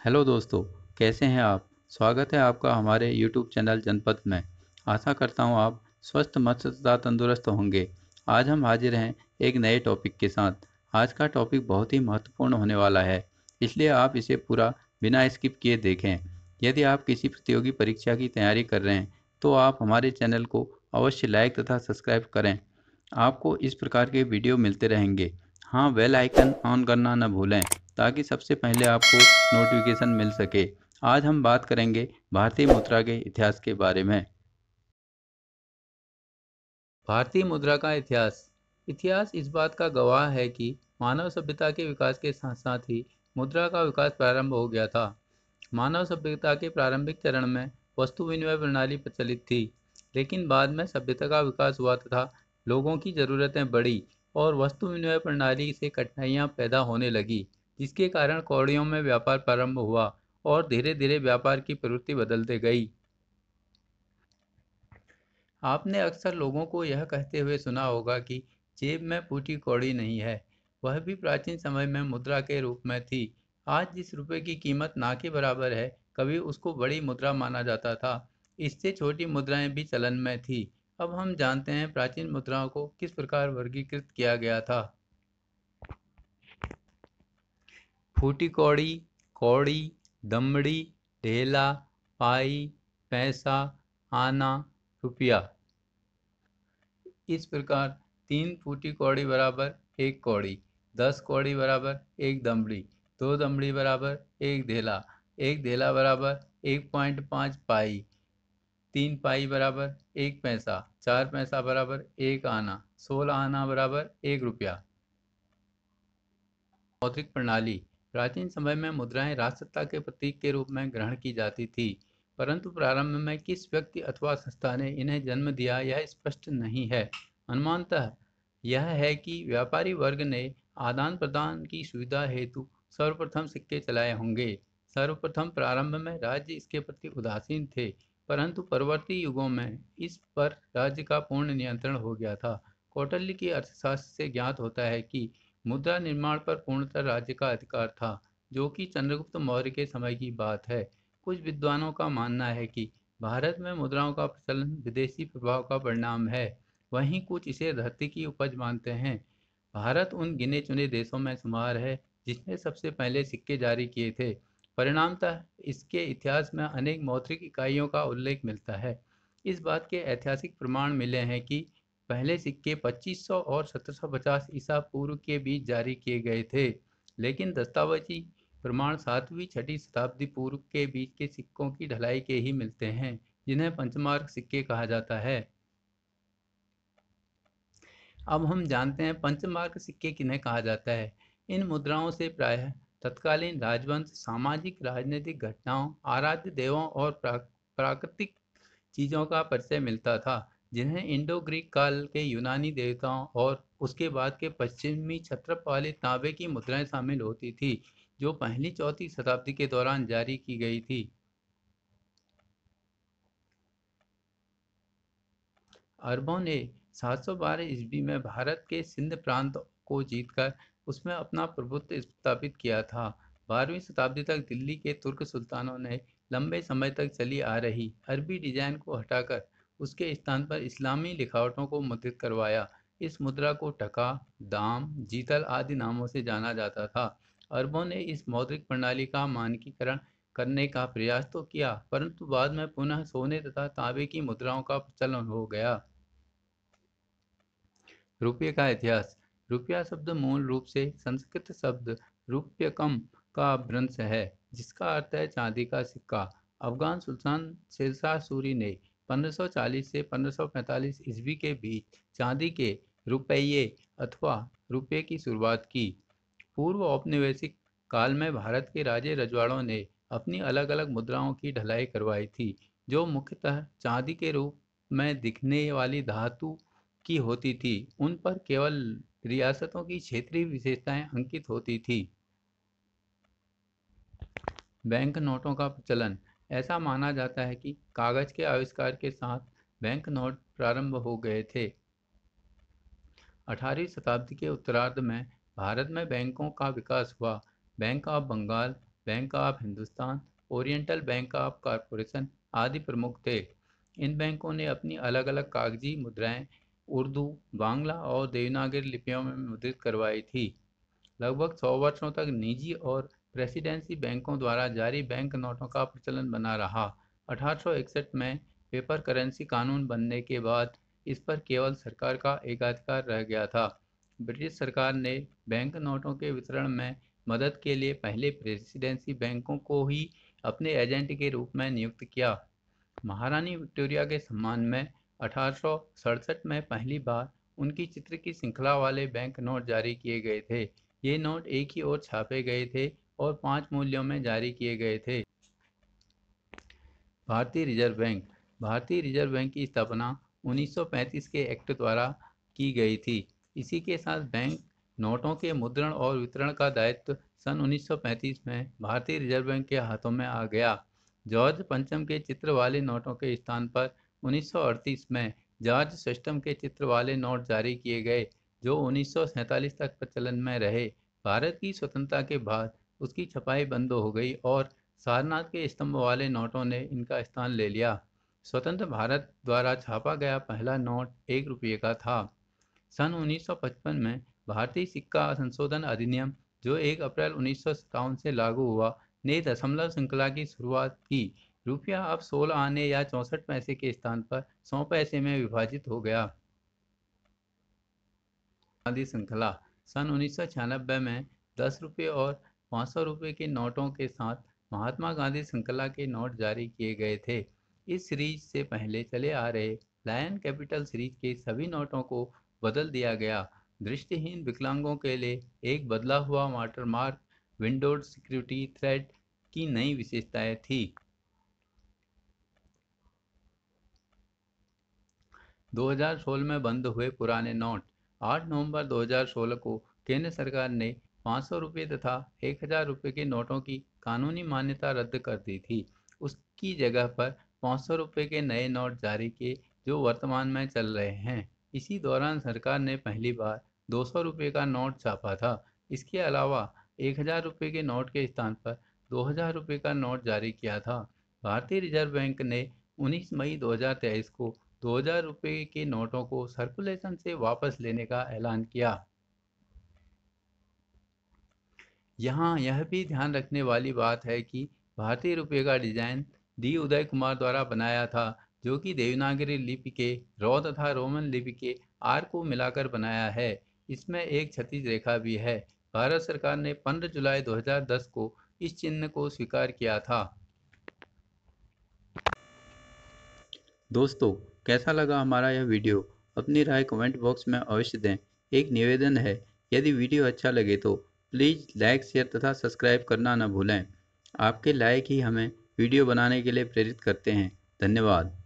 Hello दोस्तों, कैसे हैं आप? स्वागत है आपका हमारे यूट्यूब चैनल जनपथ में। आशा करता हूं आप स्वस्थ मस्त तथा तंदुरुस्त होंगे। आज हम हाजिर हैं एक नए टॉपिक के साथ। आज का टॉपिक बहुत ही महत्वपूर्ण होने वाला है, इसलिए आप इसे पूरा बिना स्किप किए देखें। यदि आप किसी प्रतियोगी परीक्षा की तैयारी कर रहे हैं तो आप हमारे चैनल को अवश्य लाइक तथा सब्सक्राइब करें। आपको इस प्रकार के वीडियो मिलते रहेंगे। हाँ, बेल आइकन ऑन करना न भूलें ताकि सबसे पहले आपको नोटिफिकेशन मिल सके। आज हम बात करेंगे भारतीय मुद्रा के इतिहास के बारे में। भारतीय मुद्रा का इतिहास। इतिहास इस बात का गवाह है कि मानव सभ्यता के विकास के साथ साथ ही मुद्रा का विकास प्रारंभ हो गया था। मानव सभ्यता के प्रारंभिक चरण में वस्तु विनिमय प्रणाली प्रचलित थी, लेकिन बाद में सभ्यता का विकास हुआ तथा लोगों की ज़रूरतें बढ़ी और वस्तु विनिमय प्रणाली से कठिनाइयाँ पैदा होने लगी, जिसके कारण कौड़ियों में व्यापार प्रारंभ हुआ और धीरे धीरे व्यापार की प्रवृत्ति बदलते गई। आपने अक्सर लोगों को यह कहते हुए सुना होगा कि जेब में फूटी कौड़ी नहीं है। वह भी प्राचीन समय में मुद्रा के रूप में थी। आज जिस रुपए की कीमत ना के बराबर है, कभी उसको बड़ी मुद्रा माना जाता था। इससे छोटी मुद्राएं भी चलन में थी। अब हम जानते हैं प्राचीन मुद्राओं को किस प्रकार वर्गीकृत किया गया था। फूटी कौड़ी, कौड़ी, दमड़ी, ढेला, पाई, पैसा, आना, रुपया। इस प्रकार 3 फूटी कौड़ी बराबर 1 कौड़ी, 10 कौड़ी बराबर 1 दमड़ी, 2 दमड़ी बराबर 1 धेला, 1 धेला बराबर 1.5 पाई, 3 पाई बराबर 1 पैसा, 4 पैसा बराबर 1 आना, 16 आना बराबर 1 रुपया। मौद्रिक प्रणाली। प्राचीन समय में मुद्राएं राजसत्ता के प्रतीक के रूप में ग्रहण की जाती थी, परंतु प्रारंभ में किस व्यक्ति अथवा संस्था ने इन्हें जन्म दिया यह स्पष्ट नहीं है। अनुमानतः यह है कि व्यापारी वर्ग ने आदान प्रदान की सुविधा हेतु सर्वप्रथम सिक्के चलाए होंगे। सर्वप्रथम प्रारंभ में राज्य इसके प्रति उदासीन थे, परंतु परवर्ती युगों में इस पर राज्य का पूर्ण नियंत्रण हो गया था। कौटिल्य की अर्थशास्त्र से ज्ञात होता है कि मुद्रा निर्माण पर पूर्णतः राज्य का अधिकार था, जो कि चंद्रगुप्त मौर्य के समय की बात है। कुछ विद्वानों का मानना है कि भारत में मुद्राओं का प्रचलन विदेशी प्रभाव का परिणाम है, वहीं कुछ इसे धरती की उपज मानते हैं। भारत उन गिने चुने देशों में शुमार है जिसने सबसे पहले सिक्के जारी किए थे। परिणामतः इसके इतिहास में अनेक मौद्रिक इकाइयों का उल्लेख मिलता है। इस बात के ऐतिहासिक प्रमाण मिले हैं कि पहले सिक्के 2500 और 1750 ईसा पूर्व के बीच जारी किए गए थे, लेकिन दस्तावेजी प्रमाण 7वीं-6वीं शताब्दी पूर्व के बीच के सिक्कों की ढलाई के ही मिलते हैं, जिन्हें पंचमार्क सिक्के कहा जाता है। अब हम जानते हैं पंचमार्क सिक्के किन्हें कहा जाता है। इन मुद्राओं से प्रायः तत्कालीन राजवंश, सामाजिक राजनीतिक घटनाओं, आराध्य देवों और प्राकृतिक चीज़ों का परिचय मिलता था, जिन्हें इंडो ग्रीक काल के यूनानी देवताओं और उसके बाद के पश्चिमी छत्रप वाले तांबे की मुद्राएं शामिल होती थी, जो पहली चौथी शताब्दी के दौरान जारी की गई थी। अरबों ने 712 ईस्वी में भारत के सिंध प्रांत को जीतकर उसमें अपना प्रभुत्व स्थापित किया था। 12वीं शताब्दी तक दिल्ली के तुर्क सुल्तानों ने लंबे समय तक चली आ रही अरबी डिजाइन को हटाकर उसके स्थान पर इस्लामी लिखावटों को मुद्रित करवाया। इस मुद्रा को टका, दाम, जीतल आदि नामों से जाना जाता था। अरबों ने इस मौद्रिक प्रणाली का मानकीकरण करने का प्रयास तो किया, परंतु बाद में पुनः सोने तथा तांबे की मुद्राओं का प्रचलन हो गया। रुपये का इतिहास। रुपया शब्द मूल रूप से संस्कृत शब्द रूप्यकम का अपभ्रंश है, जिसका अर्थ है चांदी का सिक्का। अफगान सुल्तान शेरशाह सूरी ने 1540 से 1545 ईस्वी के बीच चांदी के रुपये अथवा रुपये की शुरुआत की। पूर्व औपनिवेशिक काल में भारत के राजे रजवाड़ों ने अपनी अलग अलग मुद्राओं की ढलाई करवाई थी, जो मुख्यतः चांदी के रूप में दिखने वाली धातु की होती थी। उन पर केवल रियासतों की क्षेत्रीय विशेषताएं अंकित होती थी। बैंक नोटों का प्रचलन। ऐसा माना जाता है कि कागज के आविष्कार के साथ बैंक नोट प्रारंभ हो गए थे। 18वीं शताब्दी के उत्तरार्ध में भारत में बैंकों का विकास हुआ। Bank of Bengal, Bank of Hindustan, Oriental Bank of Corporation आदि प्रमुख थे। इन बैंकों ने अपनी अलग अलग कागजी मुद्राएं उर्दू, बांग्ला और देवनागरी लिपियों में मुद्रित करवाई थी। लगभग 100 वर्षों तक निजी और प्रेसिडेंसी बैंकों द्वारा जारी बैंक नोटों का प्रचलन बना रहा। 1861 में पेपर करेंसी कानून बनने के बाद इस पर केवल सरकार का एकाधिकार रह गया था। ब्रिटिश सरकार ने बैंक नोटों के वितरण में मदद के लिए पहले प्रेसिडेंसी बैंकों को ही अपने एजेंट के रूप में नियुक्त किया। महारानी विक्टोरिया के सम्मान में 1867 में पहली बार उनकी चित्र की श्रृंखला वाले बैंक नोट जारी किए गए थे। ये नोट एक ही ओर छापे गए थे और 5 मूल्यों में जारी किए गए थे। भारतीय रिजर्व बैंक। भारतीय रिजर्व बैंक की स्थापना 1935 के एक्ट द्वारा की गई थी। इसी के साथ बैंक नोटों के मुद्रण और वितरण का दायित्व सन 1935 में भारतीय रिजर्व बैंक के हाथों में आ गया। जॉर्ज पंचम के चित्र वाले नोटों के स्थान पर 1938 में जॉर्ज सष्टम के चित्र वाले नोट जारी किए गए, जो 1947 तक प्रचलन में रहे। भारत की स्वतंत्रता के बाद उसकी छपाई बंद हो गई और सारनाथ के स्तंभ वाले नोटों ने इनका स्थान ले लिया। स्वतंत्र भारत द्वारा छापा गया पहला नोट 1 रुपये का था। सन 1955 में भारतीय सिक्का संशोधन अधिनियम, जो 1 अप्रैल 1957 से लागू हुआ, ने दशमलव श्रृंखला की शुरुआत की। रुपया अब 16 आने या 64 पैसे के स्थान पर 100 पैसे में विभाजित हो गया। गांधी श्रृंखला। सन 1996 में 10 रुपये और 500 रुपये के नोटों के साथ महात्मा गांधी श्रृंखला के नोट जारी किए गए थे। इस सीरीज से पहले चले आ रहे लायन कैपिटल सीरीज के सभी नोटों को बदल दिया गया। दृष्टिहीन विकलांगों के लिए एक बदला हुआ वाटरमार्क विंडोड सिक्योरिटी थ्रेड की नई विशेषताएं थी। 2016 में बंद हुए पुराने नोट। 8 नवंबर 2016 को केंद्र सरकार ने 500 रुपये तथा 1000 रुपये के नोटों की कानूनी मान्यता रद्द कर दी थी। उसकी जगह पर 500 रुपये के नए नोट जारी किए, जो वर्तमान में चल रहे हैं। इसी दौरान सरकार ने पहली बार 200 रुपये का नोट छापा था। इसके अलावा 1000 रुपये के नोट के स्थान पर 2000 रुपये का नोट जारी किया था। भारतीय रिजर्व बैंक ने 19 मई 2023 को 2000 रुपये के नोटों को सर्कुलेशन से वापस लेने का ऐलान किया। यहाँ यह भी ध्यान रखने वाली बात है कि भारतीय रुपये का डिजाइन डी उदय कुमार द्वारा बनाया था, जो कि देवनागरी लिपि के रॉ तथा रोमन लिपि के आर को मिलाकर बनाया है। इसमें एक क्षैतिज रेखा भी है। भारत सरकार ने 15 जुलाई 2010 को इस चिन्ह को स्वीकार किया था। दोस्तों, कैसा लगा हमारा यह वीडियो? अपनी राय कमेंट बॉक्स में अवश्य दें। एक निवेदन है, यदि वीडियो अच्छा लगे तो प्लीज़ लाइक, शेयर तथा सब्सक्राइब करना न भूलें। आपके लाइक ही हमें वीडियो बनाने के लिए प्रेरित करते हैं। धन्यवाद।